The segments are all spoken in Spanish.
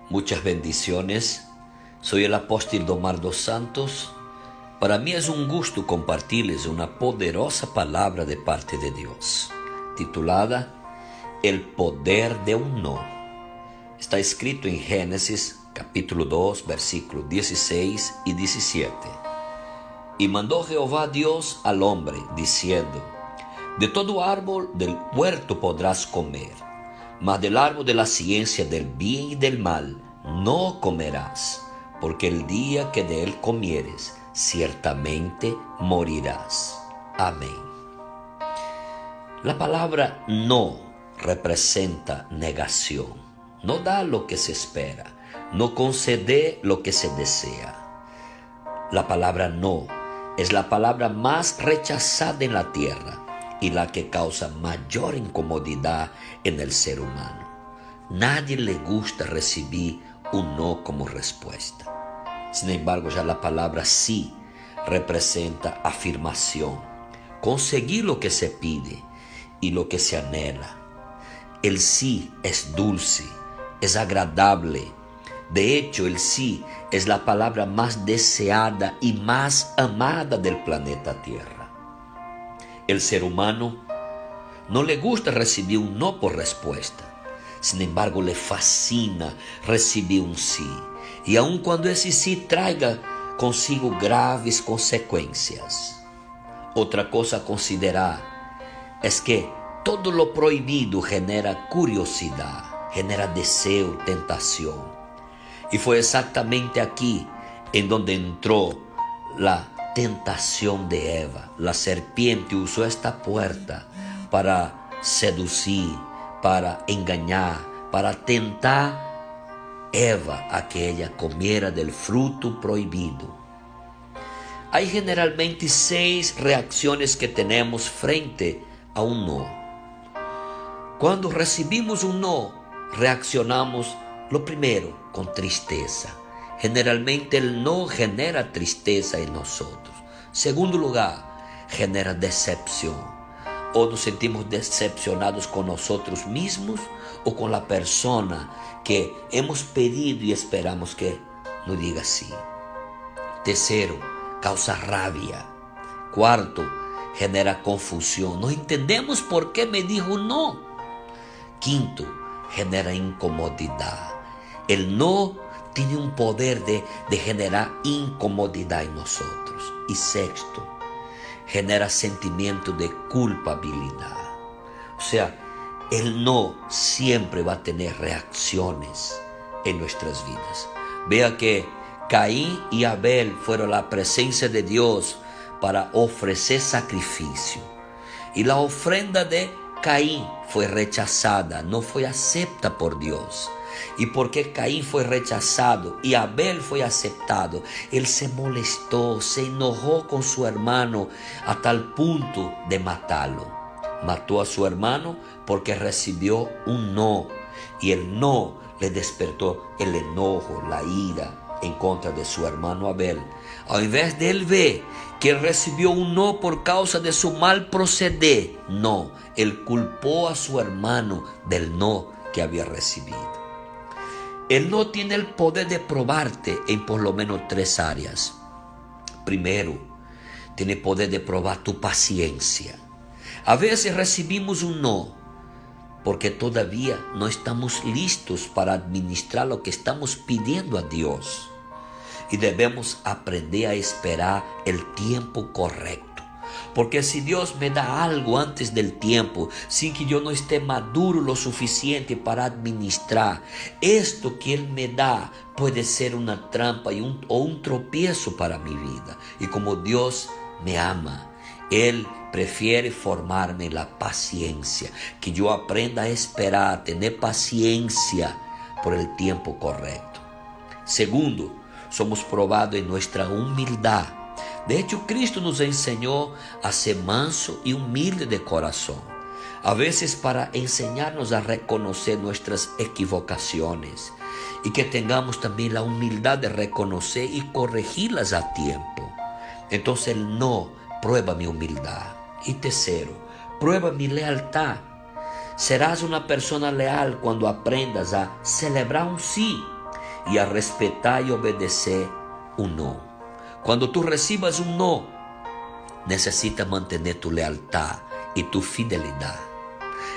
Muchas bendiciones. Soy el apóstol Domar dos Santos. Para mí es un gusto compartirles una poderosa palabra de parte de Dios, titulada El poder de un no. Está escrito en Génesis capítulo 2, versículos 16 y 17. Y mandó Jehová Dios al hombre, diciendo: de todo árbol del huerto podrás comer, mas del árbol de la ciencia del bien y del mal no comerás, porque el día que de él comieres, ciertamente morirás. Amén. La palabra no representa negación. No da lo que se espera, no concede lo que se desea. La palabra no es la palabra más rechazada en la tierra y la que causa mayor incomodidad en el ser humano. Nadie le gusta recibir un no como respuesta. Sin embargo, ya la palabra sí representa afirmación, conseguir lo que se pide y lo que se anhela. El sí es dulce, es agradable. De hecho, el sí es la palabra más deseada y más amada del planeta Tierra. El ser humano no le gusta recibir un no por respuesta. Sin embargo, le fascina recibir un sí. Y aun cuando ese sí traiga consigo graves consecuencias. Otra cosa a considerar es que todo lo prohibido genera curiosidad, genera deseo, tentación. Y fue exactamente aquí en donde entró la tentación de Eva. La serpiente usó esta puerta para seducir, para engañar, para tentar Eva a que ella comiera del fruto prohibido. Hay generalmente 6 reacciones que tenemos frente a un no. Cuando recibimos un no, reaccionamos lo primero con tristeza. Generalmente el no genera tristeza en nosotros. Segundo lugar, genera decepción. O nos sentimos decepcionados con nosotros mismos o con la persona que hemos pedido y esperamos que nos diga sí. Tercero, causa rabia. Cuarto, genera confusión. No entendemos por qué me dijo no. Quinto, genera incomodidad. El no tiene un poder de generar incomodidad en nosotros. Y sexto, genera sentimiento de culpabilidad. O sea, el no siempre va a tener reacciones en nuestras vidas. Vea que Caín y Abel fueron a la presencia de Dios para ofrecer sacrificio. Y la ofrenda de Caín fue rechazada, no fue aceptada por Dios. Y porque Caín fue rechazado y Abel fue aceptado, él se molestó, se enojó con su hermano a tal punto de matarlo. Mató a su hermano porque recibió un no, y el no le despertó el enojo, la ira en contra de su hermano Abel. Al invés de él ver que él recibió un no por causa de su mal proceder, no, él culpó a su hermano del no que había recibido. El no tiene el poder de probarte en por lo menos 3 áreas. Primero, tiene poder de probar tu paciencia. A veces recibimos un no porque todavía no estamos listos para administrar lo que estamos pidiendo a Dios. Y debemos aprender a esperar el tiempo correcto. Porque si Dios me da algo antes del tiempo, sin que yo no esté maduro lo suficiente para administrar, esto que Él me da puede ser una trampa o un tropiezo para mi vida. Y como Dios me ama, Él prefiere formarme la paciencia, que yo aprenda a esperar, a tener paciencia por el tiempo correcto. Segundo, somos probados en nuestra humildad. De hecho, Cristo nos enseñó a ser manso y humilde de corazón. A veces para enseñarnos a reconocer nuestras equivocaciones y que tengamos también la humildad de reconocer y corregirlas a tiempo. Entonces el no prueba mi humildad. Y tercero, prueba mi lealtad. Serás una persona leal cuando aprendas a celebrar un sí y a respetar y obedecer un no. Cuando tú recibas un no, necesitas mantener tu lealtad y tu fidelidad.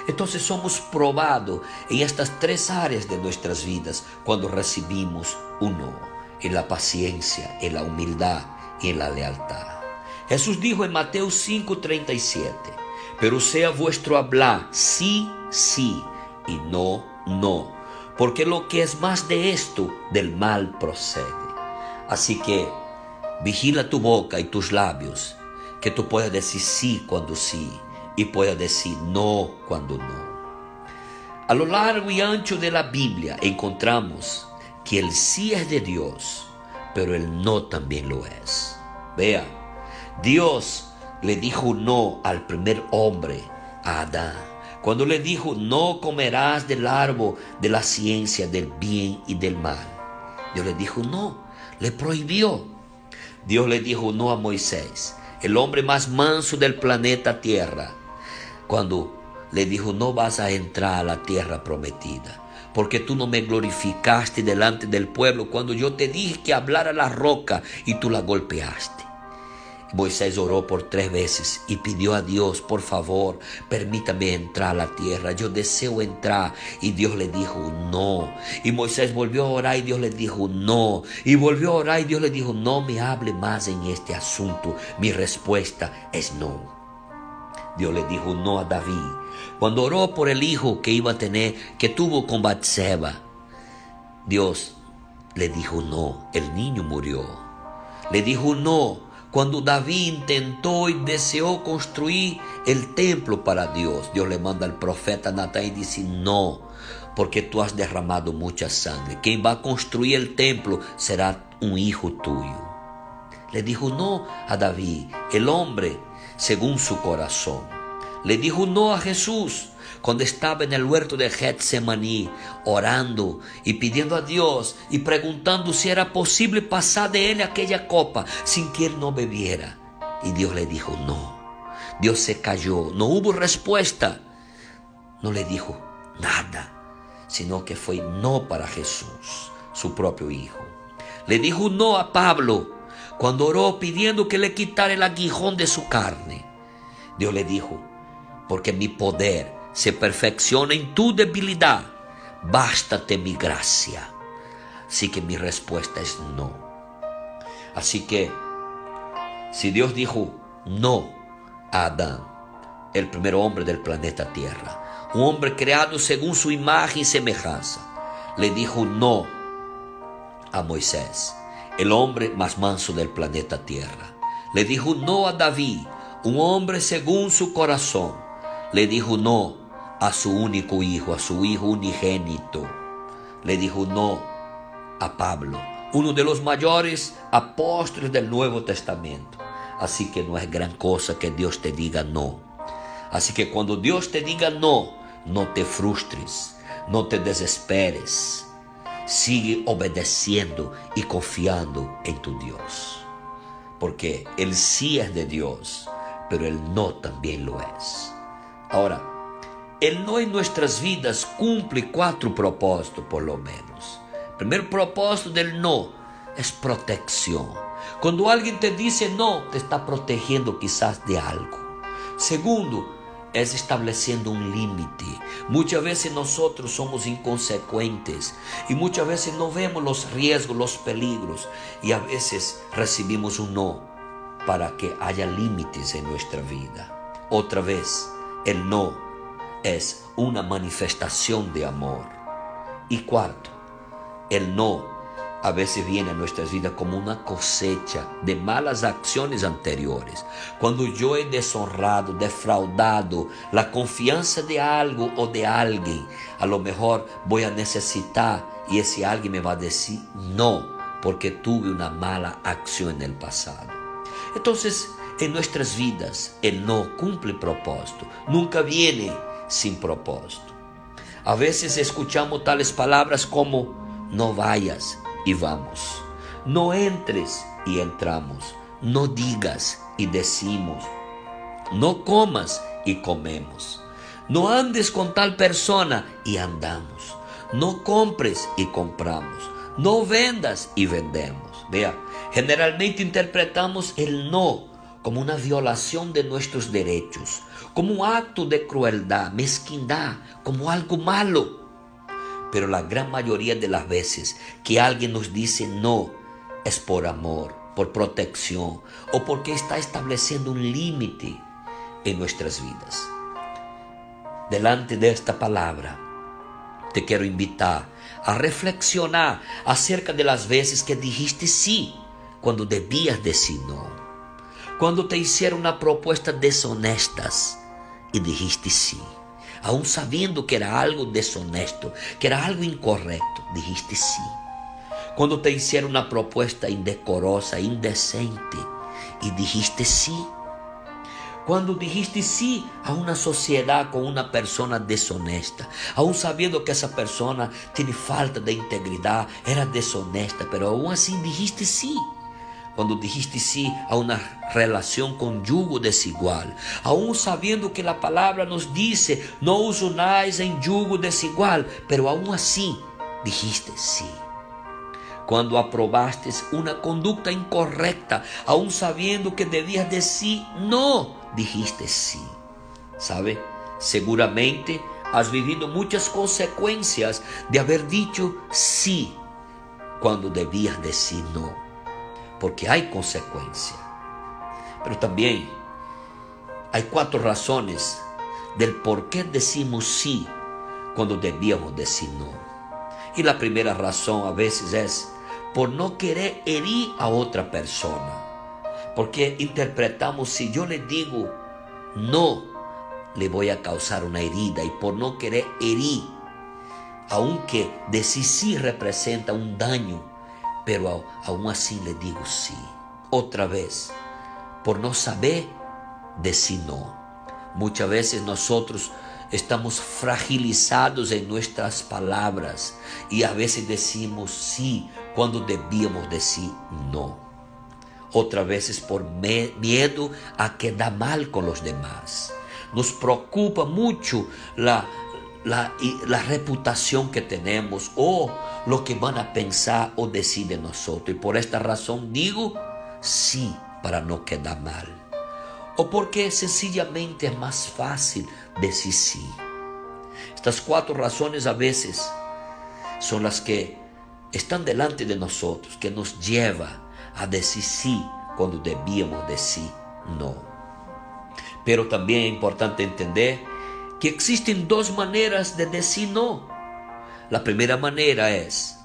Entonces somos probados en estas tres áreas de nuestras vidas cuando recibimos un no: en la paciencia, en la humildad y en la lealtad. Jesús dijo en Mateo 5:37, pero sea vuestro hablar sí, sí, y no, no, porque lo que es más de esto, del mal procede. Así que vigila tu boca y tus labios, que tú puedas decir sí cuando sí y puedas decir no cuando no. A lo largo y ancho de la Biblia encontramos que el sí es de Dios, pero el no también lo es. Vea, Dios le dijo no al primer hombre, a Adán, cuando le dijo: no comerás del árbol de la ciencia del bien y del mal. Dios le dijo no, le prohibió. Dios le dijo no a Moisés, el hombre más manso del planeta Tierra, cuando le dijo: no vas a entrar a la tierra prometida, porque tú no me glorificaste delante del pueblo cuando yo te dije que hablara la roca y tú la golpeaste. Moisés oró por 3 veces y pidió a Dios: por favor, permítame entrar a la tierra, yo deseo entrar. Y Dios le dijo no. Y Moisés volvió a orar y Dios le dijo no. Y volvió a orar y Dios le dijo: no me hable más en este asunto, mi respuesta es no. Dios le dijo no a David cuando oró por el hijo que iba a tener, que tuvo con Batseba. Dios le dijo no, el niño murió. Le dijo no cuando David intentó y deseó construir el templo para Dios. Dios le manda al profeta Natán y dice: no, porque tú has derramado mucha sangre. Quien va a construir el templo será un hijo tuyo. Le dijo no a David, el hombre según su corazón. Le dijo no a Jesús cuando estaba en el huerto de Getsemaní, orando y pidiendo a Dios y preguntando si era posible pasar de él aquella copa sin que él no bebiera. Y Dios le dijo no. Dios se calló, no hubo respuesta. No le dijo nada, sino que fue no para Jesús, su propio hijo. Le dijo no a Pablo cuando oró pidiendo que le quitara el aguijón de su carne. Dios le dijo: porque mi poder se perfecciona en tu debilidad, bástate mi gracia. Así que mi respuesta es no. Así que si Dios dijo no a Adán, el primer hombre del planeta Tierra, un hombre creado según su imagen y semejanza, le dijo no a Moisés, el hombre más manso del planeta Tierra, le dijo no a David, un hombre según su corazón, le dijo no a su único hijo, a su hijo unigénito, le dijo no a Pablo, uno de los mayores apóstoles del Nuevo Testamento. Así que no es gran cosa que Dios te diga no. Así que cuando Dios te diga no, no te frustres, no te desesperes. Sigue obedeciendo y confiando en tu Dios. Porque el sí es de Dios, pero el no también lo es. Ahora, el no en nuestras vidas cumple 4 propósitos por lo menos. El primer propósito del no es protección. Cuando alguien te dice no, te está protegiendo quizás de algo. Segundo, es estableciendo un límite. Muchas veces nosotros somos inconsecuentes y muchas veces no vemos los riesgos, los peligros, y a veces recibimos un no para que haya límites en nuestra vida. Otra vez, el no es una manifestación de amor. Y cuarto, el no a veces viene a nuestras vidas como una cosecha de malas acciones anteriores. Cuando yo he deshonrado, defraudado la confianza de algo o de alguien, a lo mejor voy a necesitar y ese alguien me va a decir no, porque tuve una mala acción en el pasado. Entonces, en nuestras vidas, el no cumple propósito, nunca viene sin propósito. A veces escuchamos tales palabras como no vayas y vamos, no entres y entramos, no digas y decimos, no comas y comemos, no andes con tal persona y andamos, no compres y compramos, no vendas y vendemos. Vea, generalmente interpretamos el no como una violación de nuestros derechos, como un acto de crueldad, mezquindad, como algo malo. Pero la gran mayoría de las veces que alguien nos dice no, es por amor, por protección o porque está estableciendo un límite en nuestras vidas. Delante de esta palabra, te quiero invitar a reflexionar acerca de las veces que dijiste sí cuando debías decir no. Cuando te hicieron una propuesta deshonestas y dijiste sí, aún sabiendo que era algo deshonesto, que era algo incorrecto, dijiste sí. Cuando te hicieron una propuesta indecorosa, indecente y dijiste sí. Cuando dijiste sí a una sociedad con una persona deshonesta, aún sabiendo que esa persona tiene falta de integridad, era deshonesta, pero aún así dijiste sí. Cuando dijiste sí a una relación con yugo desigual, aún sabiendo que la palabra nos dice, no os unáis en yugo desigual, pero aún así dijiste sí. Cuando aprobaste una conducta incorrecta, aún sabiendo que debías decir no, dijiste sí. ¿Sabe? Seguramente has vivido muchas consecuencias de haber dicho sí cuando debías decir no, porque hay consecuencias. Pero también hay 4 razones del por qué decimos sí cuando debíamos decir no. Y la primera razón a veces es por no querer herir a otra persona. Porque interpretamos, si yo le digo no, le voy a causar una herida. Y por no querer herir, aunque decir sí representa un daño, pero aún así le digo sí. Otra vez, por no saber decir no. Muchas veces nosotros estamos fragilizados en nuestras palabras y a veces decimos sí cuando debíamos decir no. Otras veces por miedo a quedar mal con los demás. Nos preocupa mucho la reputación que tenemos o lo que van a pensar o decir de nosotros. Y por esta razón digo sí para no quedar mal. O porque sencillamente es más fácil decir sí. Estas 4 razones a veces son las que están delante de nosotros, que nos lleva a decir sí cuando debíamos decir no. Pero también es importante entender que existen 2 maneras de decir no. La primera manera es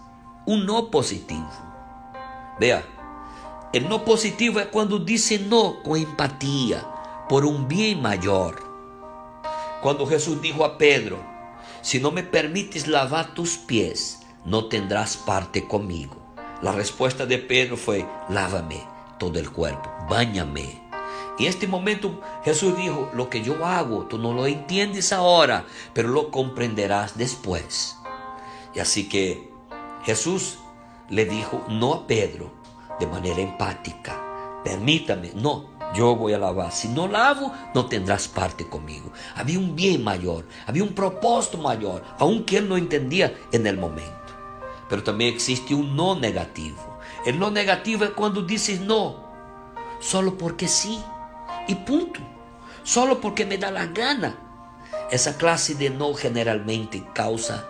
un no positivo. Vea, el no positivo es cuando dice no con empatía, por un bien mayor. Cuando Jesús dijo a Pedro, si no me permites lavar tus pies, no tendrás parte conmigo. La respuesta de Pedro fue, lávame todo el cuerpo, báñame. Y en este momento Jesús dijo, lo que yo hago, tú no lo entiendes ahora, pero lo comprenderás después. Y así que Jesús le dijo no a Pedro de manera empática, permítame, no, yo voy a lavar. Si no lavo, no tendrás parte conmigo. Había un bien mayor, había un propósito mayor, aunque él no entendía en el momento. Pero también existe un no negativo. El no negativo es cuando dices no, solo porque sí, y punto. Solo porque me da la gana. Esa clase de no generalmente causa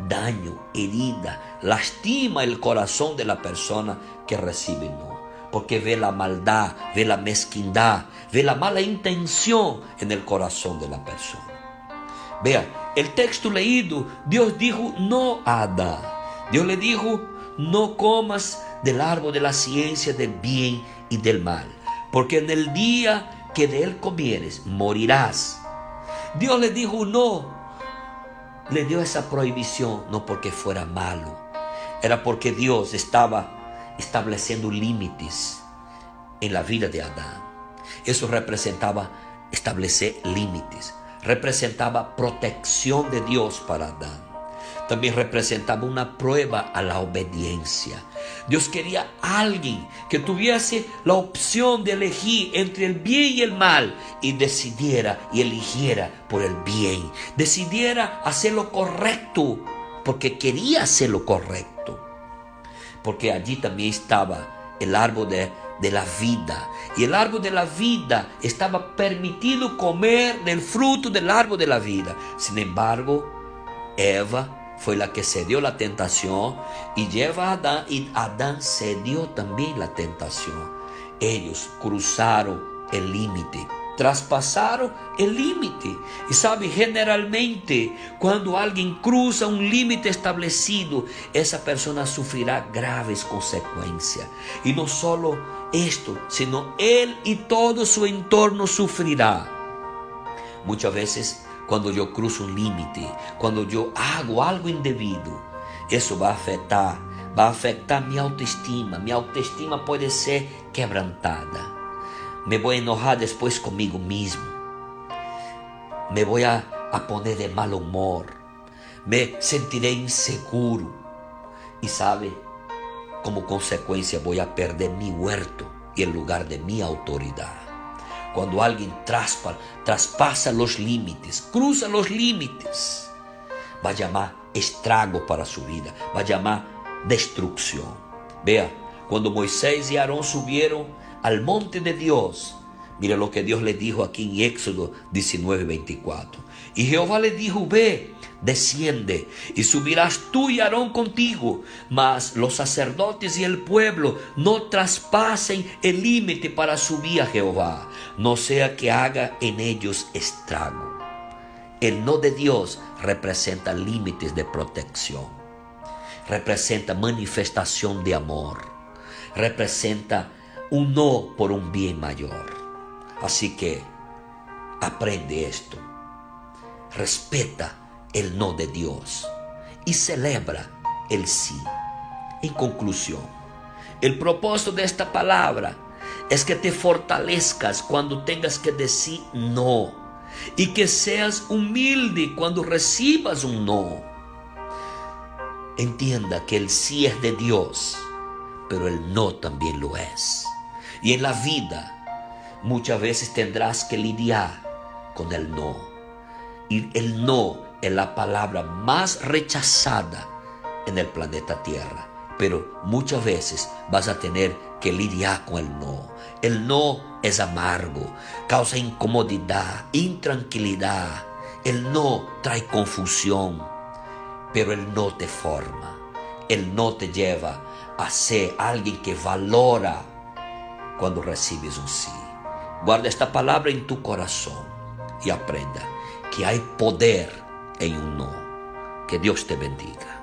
daño, herida, lastima el corazón de la persona que recibe no. Porque ve la maldad, ve la mezquindad, ve la mala intención en el corazón de la persona. Vea, el texto leído, Dios dijo no a Adán. Dios le dijo, no comas del árbol de la ciencia del bien y del mal, porque en el día que de él comieres, morirás. Dios le dijo no, le dio esa prohibición, no porque fuera malo, era porque Dios estaba estableciendo límites en la vida de Adán. Eso representaba establecer límites, representaba protección de Dios para Adán. También representaba una prueba a la obediencia. Dios quería a alguien que tuviese la opción de elegir entre el bien y el mal y decidiera y eligiera por el bien. Decidiera hacer lo correcto porque quería hacer lo correcto. porque allí también estaba el árbol de la vida. Y el árbol de la vida estaba permitido comer del fruto del árbol de la vida. Sin embargo, Eva fue la que cedió la tentación y lleva a Adán, y Adán cedió también la tentación. Ellos cruzaron el límite, traspasaron el límite. Y sabe, generalmente cuando alguien cruza un límite establecido, esa persona sufrirá graves consecuencias. Y no solo esto, sino él y todo su entorno sufrirá. Muchas veces cuando yo cruzo un límite, cuando yo hago algo indebido, eso va a afectar mi autoestima. Mi autoestima puede ser quebrantada. Me voy a enojar después conmigo mismo. Me voy a poner de mal humor. Me sentiré inseguro. Y sabe, como consecuencia voy a perder mi huerto y el lugar de mi autoridad. Cuando alguien traspasa los límites, cruza los límites, va a llamar estrago para su vida, va a llamar destrucción. Vea, cuando Moisés y Aarón subieron al monte de Dios, mira lo que Dios le dijo aquí en Éxodo 19:24. Y Jehová le dijo: ve, desciende, y subirás tú y Aarón contigo, mas los sacerdotes y el pueblo no traspasen el límite para subir a Jehová, no sea que haga en ellos estrago. El no de Dios representa límites de protección, representa manifestación de amor, representa un no por un bien mayor. Así que aprende esto, respeta el no de Dios y celebra el sí. En conclusión, el propósito de esta palabra es que te fortalezcas cuando tengas que decir no, y que seas humilde cuando recibas un no. Entienda que el sí es de Dios, pero el no también lo es. Y en la vida muchas veces tendrás que lidiar con el no. Y el no es la palabra más rechazada en el planeta Tierra. Pero muchas veces vas a tener que lidiar con el no. El no es amargo, causa incomodidad, intranquilidad. El no trae confusión, pero el no te forma. El no te lleva a ser alguien que valora cuando recibes un sí. Guarda esta palabra en tu corazón y aprenda que hay poder en un no. Que Dios te bendiga.